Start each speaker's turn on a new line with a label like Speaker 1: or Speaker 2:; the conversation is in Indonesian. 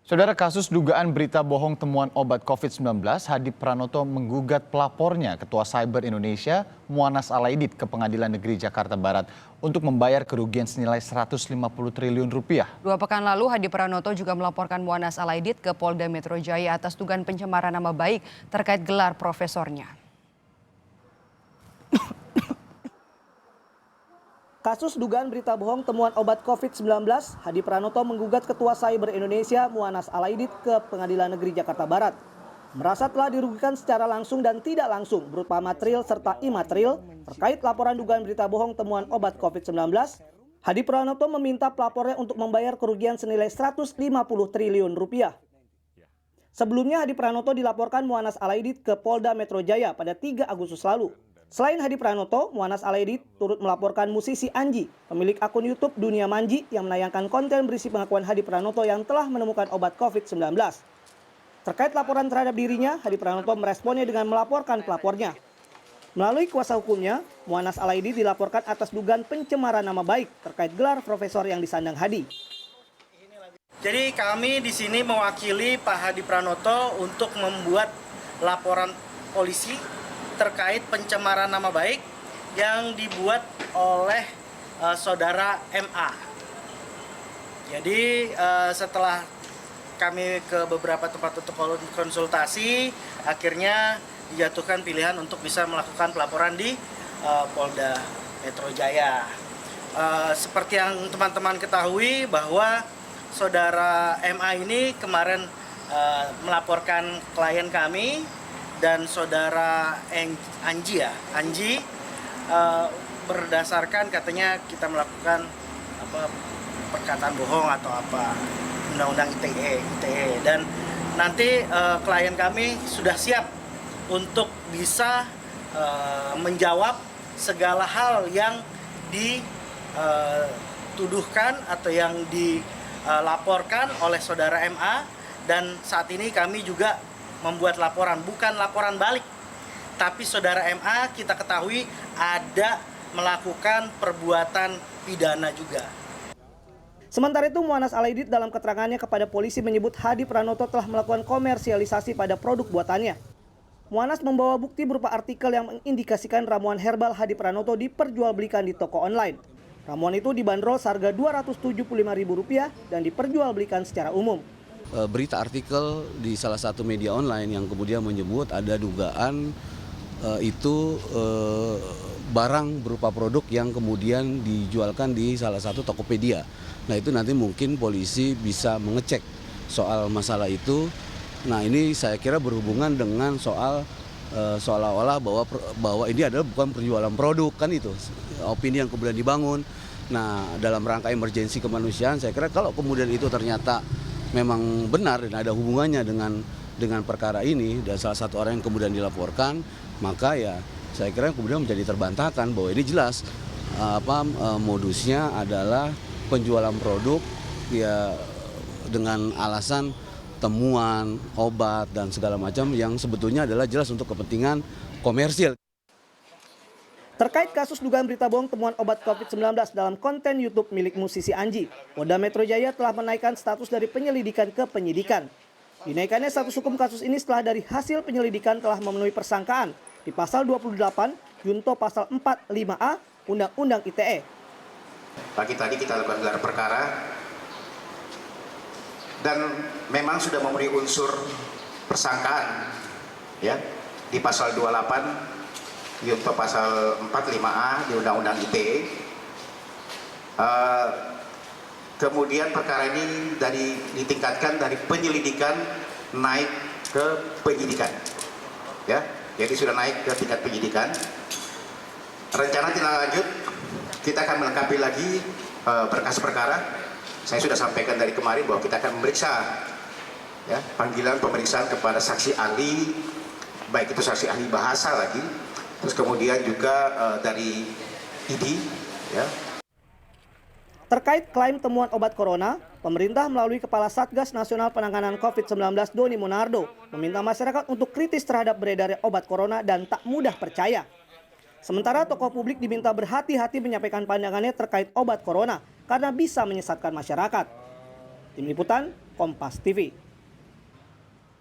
Speaker 1: Saudara, kasus dugaan berita bohong temuan obat COVID-19, Hadi Pranoto menggugat pelapornya Ketua Cyber Indonesia, Muanas Alaidit ke Pengadilan Negeri Jakarta Barat untuk membayar kerugian senilai 150 triliun rupiah.
Speaker 2: 2 pekan lalu, Hadi Pranoto juga melaporkan Muanas Alaidit ke Polda Metro Jaya atas dugaan pencemaran nama baik terkait gelar profesornya.
Speaker 3: Kasus dugaan berita bohong temuan obat COVID-19, Hadi Pranoto menggugat Ketua Cyber Indonesia Muanas Alaidit ke Pengadilan Negeri Jakarta Barat. Merasa telah dirugikan secara langsung dan tidak langsung berupa material serta imaterial terkait laporan dugaan berita bohong temuan obat COVID-19, Hadi Pranoto meminta pelapornya untuk membayar kerugian senilai 150 triliun rupiah. Sebelumnya Hadi Pranoto dilaporkan Muanas Alaidit ke Polda Metro Jaya pada 3 Agustus lalu. Selain Hadi Pranoto, Muanas Alaidit turut melaporkan musisi Anji, pemilik akun YouTube Dunia Manji yang menayangkan konten berisi pengakuan Hadi Pranoto yang telah menemukan obat COVID-19. Terkait laporan terhadap dirinya, Hadi Pranoto meresponnya dengan melaporkan pelapornya. Melalui kuasa hukumnya, Muanas Alaidit dilaporkan atas dugaan pencemaran nama baik terkait gelar profesor yang disandang Hadi.
Speaker 4: Jadi kami di sini mewakili Pak Hadi Pranoto untuk membuat laporan polisi terkait pencemaran nama baik yang dibuat oleh saudara MA. Jadi setelah kami ke beberapa tempat untuk konsultasi, akhirnya dijatuhkan pilihan untuk bisa melakukan pelaporan di Polda Metro Jaya. Seperti yang teman-teman ketahui bahwa saudara MA ini kemarin melaporkan klien kami dan saudara Anji berdasarkan katanya kita melakukan perkataan bohong atau undang-undang ITE dan nanti klien kami sudah siap untuk bisa menjawab segala hal yang dituduhkan atau yang dilaporkan oleh saudara MA, dan saat ini kami juga membuat laporan, bukan laporan balik, tapi saudara MA kita ketahui ada melakukan perbuatan pidana juga.
Speaker 3: Sementara itu, Muanas Alaidit dalam keterangannya kepada polisi menyebut Hadi Pranoto telah melakukan komersialisasi pada produk buatannya. Muanas membawa bukti berupa artikel yang mengindikasikan ramuan herbal Hadi Pranoto diperjualbelikan di toko online. Ramuan itu dibanderol seharga Rp275.000 dan diperjualbelikan secara umum.
Speaker 5: Berita artikel di salah satu media online yang kemudian menyebut ada dugaan itu barang berupa produk yang kemudian dijualkan di salah satu Tokopedia. Nah, itu nanti mungkin polisi bisa mengecek soal masalah itu. Nah, ini saya kira berhubungan dengan soal seolah-olah bahwa ini adalah bukan penjualan produk, kan itu opini yang kemudian dibangun. Nah, dalam rangka emergensi kemanusiaan, saya kira kalau kemudian itu ternyata memang benar dan ada hubungannya dengan perkara ini dan salah satu orang yang kemudian dilaporkan, maka ya saya kira kemudian menjadi terbantahkan bahwa ini jelas modusnya adalah penjualan produk ya dengan alasan temuan obat dan segala macam yang sebetulnya adalah jelas untuk kepentingan komersil.
Speaker 3: Terkait kasus dugaan berita bohong temuan obat COVID-19 dalam konten YouTube milik musisi Anji, Polda Metro Jaya telah menaikkan status dari penyelidikan ke penyidikan. Dinaikannya status hukum kasus ini setelah dari hasil penyelidikan telah memenuhi persangkaan di pasal 28, junto pasal 45A, Undang-Undang ITE.
Speaker 6: Pagi tadi kita lakukan gelar perkara dan memang sudah memenuhi unsur persangkaan ya di pasal 28 junto pasal 45A di Undang-Undang ITE. Kemudian perkara ini ditingkatkan dari penyelidikan naik ke penyidikan, ya. Jadi sudah naik ke tingkat penyidikan. Rencana tindak lanjut kita akan melengkapi lagi berkas perkara. Saya sudah sampaikan dari kemarin bahwa kita akan memeriksa, ya, panggilan pemeriksaan kepada saksi ahli, baik itu saksi ahli bahasa lagi. Terus kemudian juga dari ID, ya.
Speaker 3: Terkait klaim temuan obat corona, pemerintah melalui Kepala Satgas Nasional Penanganan COVID-19 Doni Monardo meminta masyarakat untuk kritis terhadap beredarnya obat corona dan tak mudah percaya. Sementara tokoh publik diminta berhati-hati menyampaikan pandangannya terkait obat corona karena bisa menyesatkan masyarakat. Tim Liputan, Kompas TV.